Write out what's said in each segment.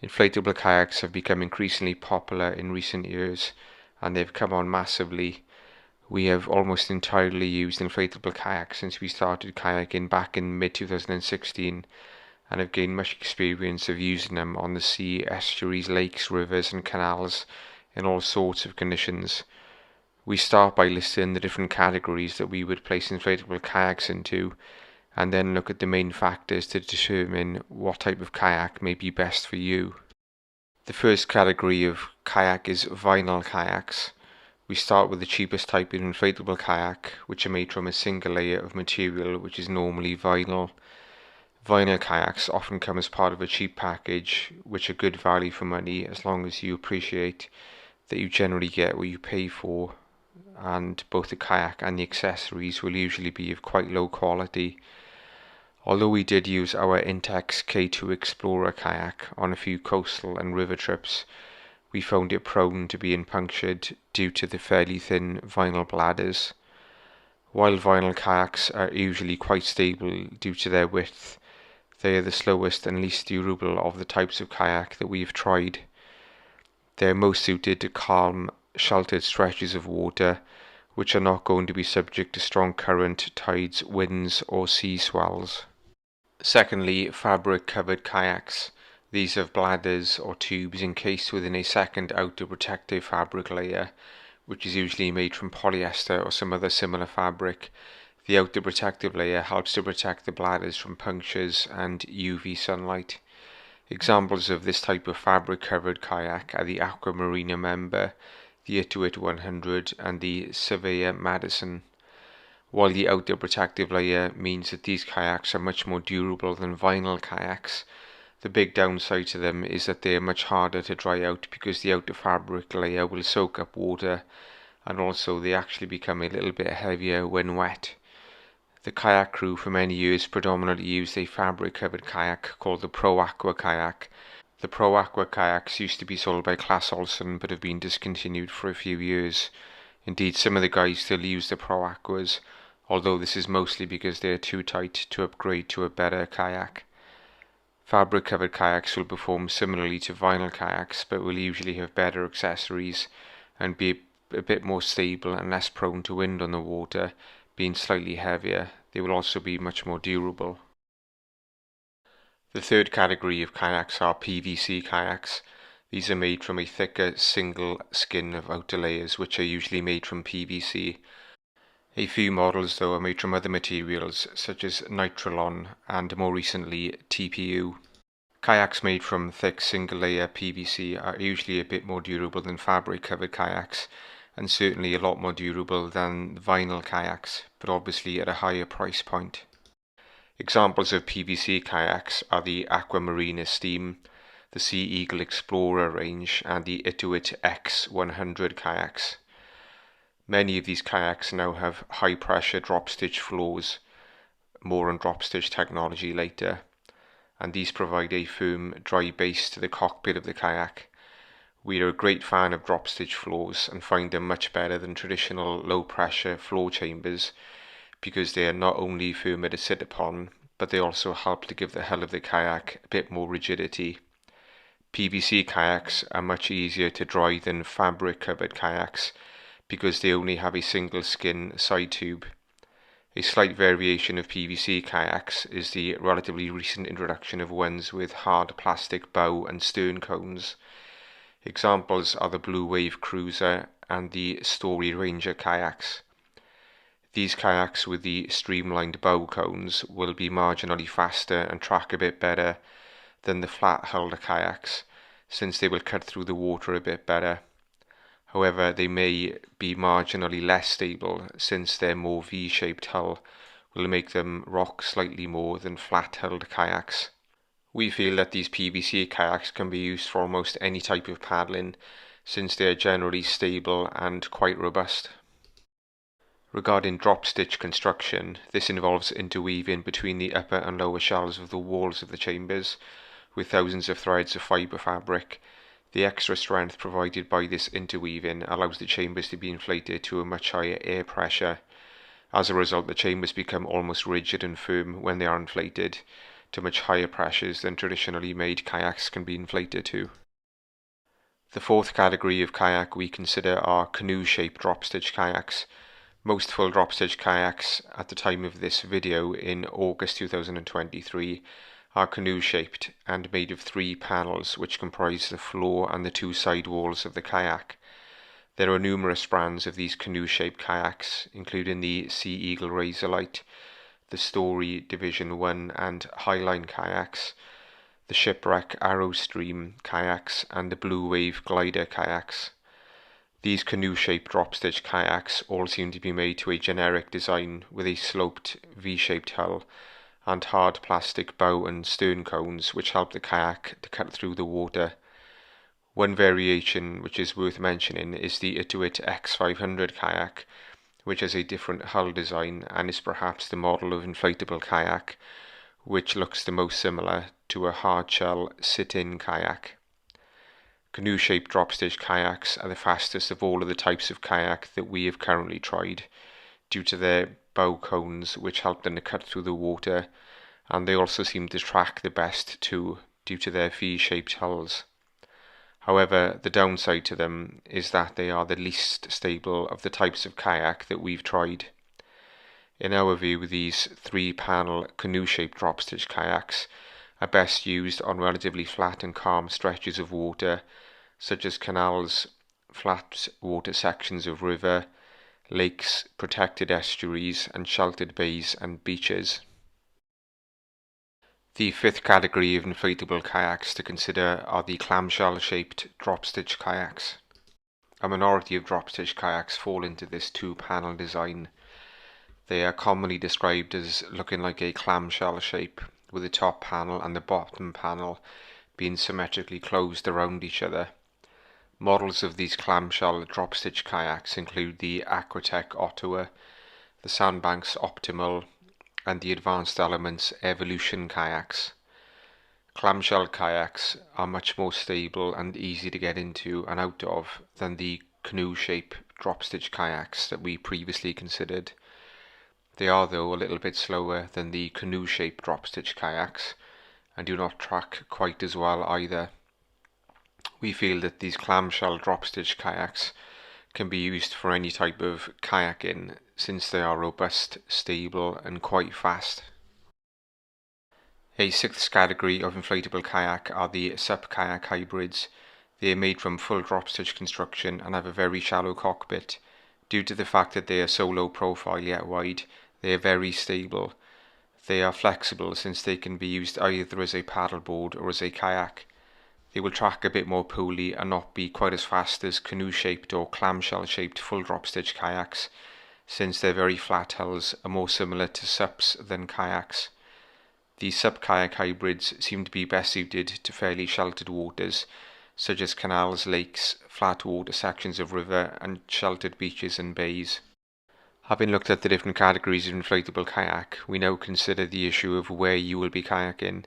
Inflatable kayaks have become increasingly popular in recent years, and they've come on massively. We have almost entirely used inflatable kayaks since we started kayaking back in mid-2016 and have gained much experience of using them on the sea, estuaries, lakes, rivers and canals in all sorts of conditions. We start by listing the different categories that we would place inflatable kayaks into, and then look at the main factors to determine what type of kayak may be best for you. The first category of kayak is vinyl kayaks. We start with the cheapest type of inflatable kayak, which are made from a single layer of material which is normally vinyl. Vinyl kayaks often come as part of a cheap package, which are good value for money as long as you appreciate that you generally get what you pay for, and both the kayak and the accessories will usually be of quite low quality. Although we did use our Intex K2 Explorer kayak on a few coastal and river trips, we found it prone to being punctured due to the fairly thin vinyl bladders. While vinyl kayaks are usually quite stable due to their width, they are the slowest and least durable of the types of kayak that we've tried. They are most suited to calm, sheltered stretches of water, which are not going to be subject to strong current, tides, winds or sea swells. Secondly, fabric-covered kayaks. These have bladders or tubes encased within a second outer protective fabric layer, which is usually made from polyester or some other similar fabric. The outer protective layer helps to protect the bladders from punctures and UV sunlight. Examples of this type of fabric-covered kayak are the Aquamarina Member, the Ituit 100 and the Surveyor Madison. While the outer protective layer means that these kayaks are much more durable than vinyl kayaks, the big downside to them is that they are much harder to dry out because the outer fabric layer will soak up water, and also they actually become a little bit heavier when wet. The Kayak Crew for many years predominantly used a fabric-covered kayak called the Pro Aqua kayak. The Pro Aqua kayaks used to be sold by Class Olson but have been discontinued for a few years. Indeed, some of the guys still use the Pro Aquas, although this is mostly because they are too tight to upgrade to a better kayak. Fabric-covered kayaks will perform similarly to vinyl kayaks, but will usually have better accessories and be a bit more stable and less prone to wind on the water, being slightly heavier. They will also be much more durable. The third category of kayaks are PVC kayaks. These are made from a thicker single skin of outer layers, which are usually made from PVC. A few models though are made from other materials such as nitrilon and more recently TPU. Kayaks made from thick single layer PVC are usually a bit more durable than fabric covered kayaks, and certainly a lot more durable than vinyl kayaks, but obviously at a higher price point. Examples of PVC kayaks are the Aquamarina Steam, the Sea Eagle Explorer range and the Ituit X100 kayaks. Many of these kayaks now have high pressure drop stitch floors, more on drop stitch technology later, and these provide a firm dry base to the cockpit of the kayak. We are a great fan of drop stitch floors and find them much better than traditional low pressure floor chambers because they are not only firmer to sit upon, but they also help to give the hull of the kayak a bit more rigidity. PVC kayaks are much easier to dry than fabric covered kayaks because they only have a single skin side tube. A slight variation of PVC kayaks is the relatively recent introduction of ones with hard plastic bow and stern cones. Examples are the Blue Wave Cruiser and the Story Ranger kayaks. These kayaks with the streamlined bow cones will be marginally faster and track a bit better than the flat-hulled kayaks, since they will cut through the water a bit better. However, they may be marginally less stable since their more V-shaped hull will make them rock slightly more than flat-hulled kayaks. We feel that these PVC kayaks can be used for almost any type of paddling since they are generally stable and quite robust. Regarding drop stitch construction, this involves interweaving between the upper and lower shells of the walls of the chambers with thousands of threads of fibre fabric. The extra strength provided by this interweaving allows the chambers to be inflated to a much higher air pressure. As a result, the chambers become almost rigid and firm when they are inflated. to much higher pressures than traditionally made kayaks can be inflated to. The fourth category of kayak we consider are canoe-shaped drop-stitch kayaks. Most full drop-stitch kayaks at the time of this video in August 2023 are canoe-shaped and made of 3 panels which comprise the floor and the 2 side walls of the kayak. There are numerous brands of these canoe-shaped kayaks, including the Sea Eagle Razorlight, the Story Division 1 and Highline kayaks, the Shipwreck Arrowstream kayaks, and the Blue Wave Glider kayaks. These canoe-shaped drop-stitch kayaks all seem to be made to a generic design with a sloped V-shaped hull and hard plastic bow and stern cones which help the kayak to cut through the water. One variation which is worth mentioning is the Ituit X500 kayak, which has a different hull design and is perhaps the model of inflatable kayak which looks the most similar to a hard-shell sit-in kayak. Canoe-shaped drop-stitch kayaks are the fastest of all of the types of kayak that we have currently tried, due to their bow cones which help them to cut through the water, and they also seem to track the best too, due to their V-shaped hulls. However, the downside to them is that they are the least stable of the types of kayak that we've tried. In our view, these 3-panel canoe-shaped drop-stitch kayaks are best used on relatively flat and calm stretches of water, such as canals, flat water sections of river, lakes, protected estuaries, and sheltered bays and beaches. The fifth category of inflatable kayaks to consider are the clamshell-shaped drop-stitch kayaks. A minority of drop-stitch kayaks fall into this 2-panel design. They are commonly described as looking like a clamshell shape, with the top panel and the bottom panel being symmetrically closed around each other. Models of these clamshell drop-stitch kayaks include the Aquatech Ottawa, the Sandbanks Optimal, and the Advanced Elements Evolution kayaks. Clamshell kayaks are much more stable and easy to get into and out of than the canoe-shaped drop-stitch kayaks that we previously considered. They are, though, a little bit slower than the canoe-shaped drop-stitch kayaks and do not track quite as well either. We feel that these clamshell drop-stitch kayaks can be used for any type of kayaking since they are robust, stable, and quite fast. A sixth category of inflatable kayak are the SUP-kayak hybrids. They are made from full drop-stitch construction and have a very shallow cockpit. Due to the fact that they are so low profile yet wide, they are very stable. They are flexible since they can be used either as a paddleboard or as a kayak. They will track a bit more poorly and not be quite as fast as canoe-shaped or clamshell-shaped full drop-stitch kayaks, since their very flat hulls are more similar to SUPs than kayaks. The SUP-kayak hybrids seem to be best suited to fairly sheltered waters, such as canals, lakes, flat water sections of river, and sheltered beaches and bays. Having looked at the different categories of inflatable kayak, we now consider the issue of where you will be kayaking.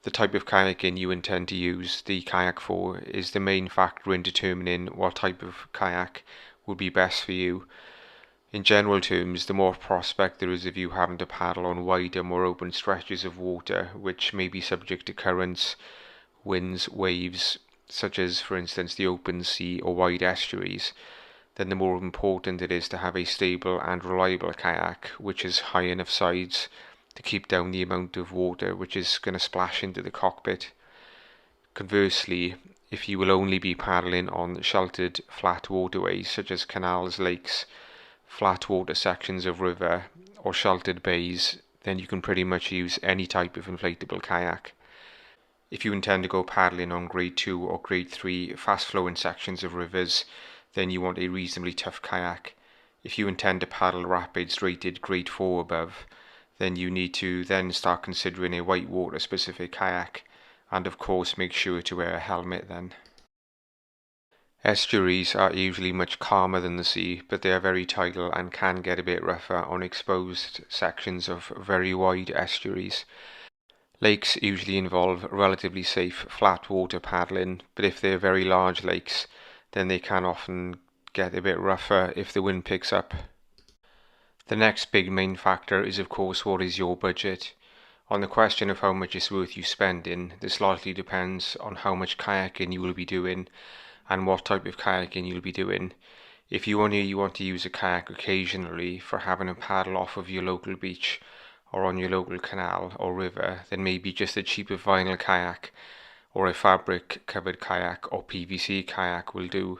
The type of kayaking you intend to use the kayak for is the main factor in determining what type of kayak will be best for you. In general terms, the more prospect there is of you having to paddle on wider, more open stretches of water, which may be subject to currents, winds, waves, such as, for instance, the open sea or wide estuaries, then the more important it is to have a stable and reliable kayak, which has high enough sides to keep down the amount of water which is going to splash into the cockpit. Conversely, if you will only be paddling on sheltered flat waterways such as canals, lakes, flat water sections of river, or sheltered bays, then you can pretty much use any type of inflatable kayak. If you intend to go paddling on grade 2 or grade 3 fast flowing sections of rivers, then you want a reasonably tough kayak. If you intend to paddle rapids rated grade 4 above, then you need to then start considering a whitewater specific kayak, and of course make sure to wear a helmet then. Estuaries are usually much calmer than the sea, but they are very tidal and can get a bit rougher on exposed sections of very wide estuaries. Lakes usually involve relatively safe flat water paddling, but if they are very large lakes, then they can often get a bit rougher if the wind picks up. The next big main factor is of course what is your budget. On the question of how much is worth you spending, this largely depends on how much kayaking you will be doing and what type of kayaking you'll be doing. If you only want to use a kayak occasionally for having a paddle off of your local beach or on your local canal or river, then maybe just a cheaper vinyl kayak or a fabric covered kayak or PVC kayak will do.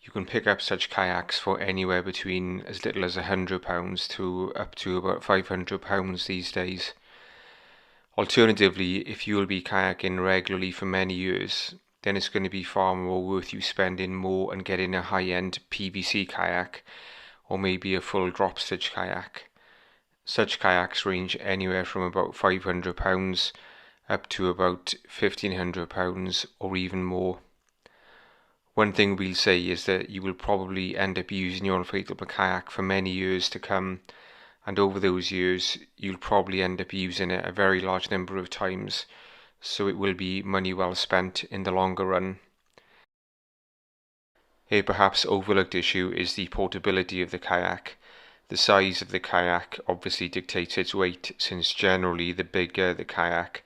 You can pick up such kayaks for anywhere between as little as £100 to up to about £500 these days. Alternatively, if you will be kayaking regularly for many years, then it's going to be far more worth you spending more and getting a high-end PVC kayak or maybe a full drop stitch kayak. Such kayaks range anywhere from about £500 up to about £1,500 or even more. One thing we'll say is that you will probably end up using your inflatable kayak for many years to come, and over those years you'll probably end up using it a very large number of times, so it will be money well spent in the longer run. A perhaps overlooked issue is the portability of the kayak. The size of the kayak obviously dictates its weight, since generally the bigger the kayak,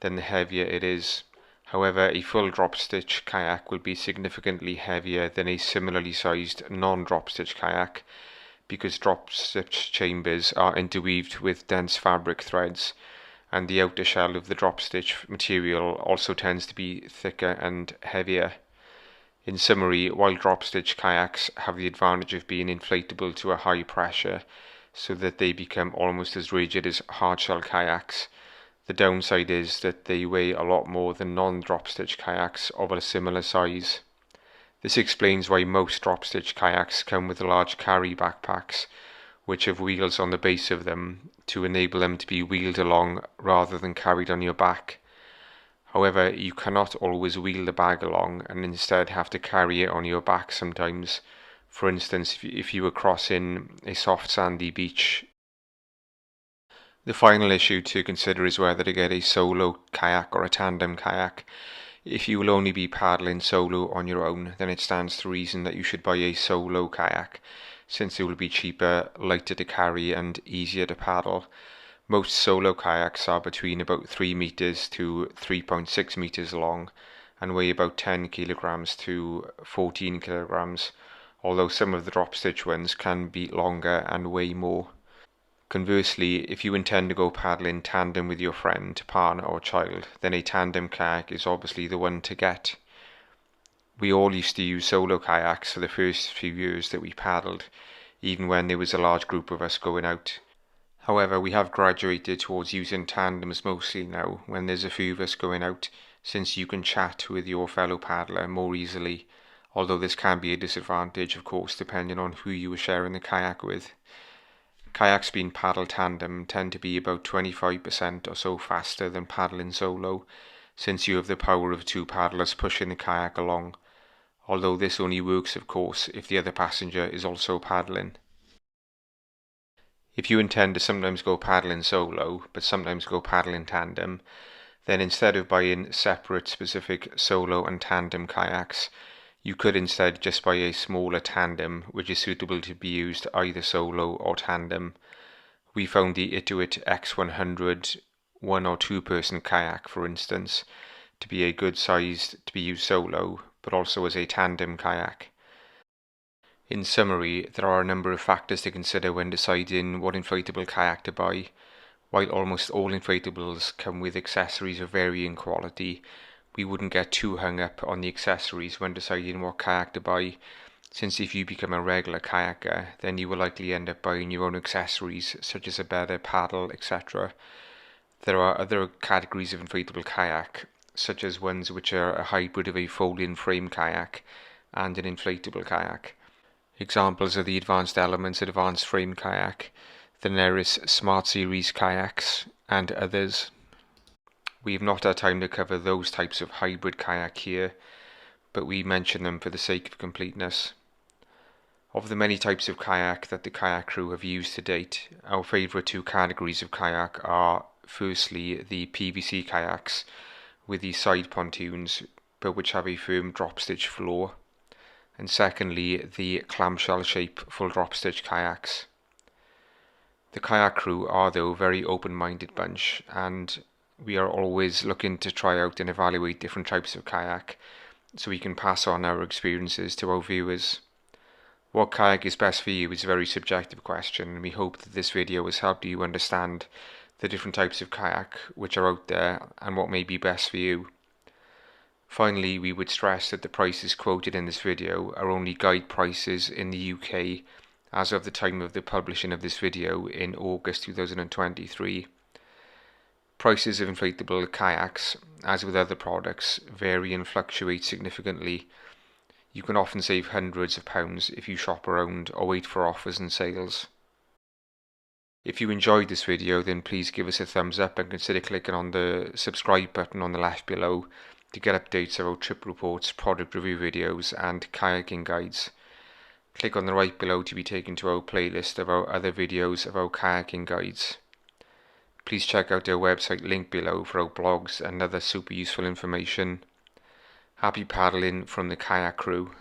then the heavier it is. However, a full drop stitch kayak will be significantly heavier than a similarly sized non-drop stitch kayak, because drop stitch chambers are interweaved with dense fabric threads, and the outer shell of the drop stitch material also tends to be thicker and heavier. In summary, while drop stitch kayaks have the advantage of being inflatable to a high pressure so that they become almost as rigid as hardshell kayaks, the downside is that they weigh a lot more than non-drop stitch kayaks of a similar size. This explains why most drop stitch kayaks come with large carry backpacks, which have wheels on the base of them to enable them to be wheeled along rather than carried on your back. However, you cannot always wheel the bag along and instead have to carry it on your back sometimes. For instance, if you were crossing a soft sandy beach. The final issue to consider is whether to get a solo kayak or a tandem kayak. If you will only be paddling solo on your own, then it stands to reason that you should buy a solo kayak, since it will be cheaper, lighter to carry and easier to paddle. Most solo kayaks are between about 3 meters to 3.6 meters long and weigh about 10 kilograms to 14 kilograms, although some of the drop stitch ones can be longer and weigh more. Conversely, if you intend to go paddle in tandem with your friend, partner or child, then a tandem kayak is obviously the one to get. We all used to use solo kayaks for the first few years that we paddled, even when there was a large group of us going out. However, we have graduated towards using tandems mostly now when there's a few of us going out, since you can chat with your fellow paddler more easily, although this can be a disadvantage, of course, depending on who you are sharing the kayak with. Kayaks being paddle tandem tend to be about 25% or so faster than paddling solo, since you have the power of two paddlers pushing the kayak along, although this only works, of course, if the other passenger is also paddling. If you intend to sometimes go paddling solo, but sometimes go paddling tandem, then instead of buying separate specific solo and tandem kayaks, you could instead just buy a smaller tandem which is suitable to be used either solo or tandem. We found the Ituit X100 one or two person kayak, for instance, to be a good size to be used solo, but also as a tandem kayak. In summary, there are a number of factors to consider when deciding what inflatable kayak to buy. While almost all inflatables come with accessories of varying quality, we wouldn't get too hung up on the accessories when deciding what kayak to buy, since if you become a regular kayaker, then you will likely end up buying your own accessories such as a better paddle, etc. There are other categories of inflatable kayak, such as ones which are a hybrid of a fold-in frame kayak and an inflatable kayak. Examples are the Advanced Elements Advanced Frame Kayak, the Neris Smart Series kayaks, and others. We have not had time to cover those types of hybrid kayak here, but we mention them for the sake of completeness. Of the many types of kayak that the Kayak Crew have used to date, our favourite two categories of kayak are firstly the PVC kayaks with the side pontoons, but which have a firm drop stitch floor, and secondly the clamshell shape full drop stitch kayaks. The Kayak Crew are, though, a very open-minded bunch, and we are always looking to try out and evaluate different types of kayak so we can pass on our experiences to our viewers. What kayak is best for you is a very subjective question, and we hope that this video has helped you understand the different types of kayak which are out there and what may be best for you. Finally, we would stress that the prices quoted in this video are only guide prices in the UK as of the time of the publishing of this video in August 2023. Prices of inflatable kayaks, as with other products, vary and fluctuate significantly. You can often save hundreds of pounds if you shop around or wait for offers and sales. If you enjoyed this video, then please give us a thumbs up and consider clicking on the subscribe button on the left below to get updates of our trip reports, product review videos and kayaking guides. Click on the right below to be taken to our playlist of our other videos of our kayaking guides. Please check out our website link below for our blogs and other super useful information. Happy paddling from the Kayak Crew.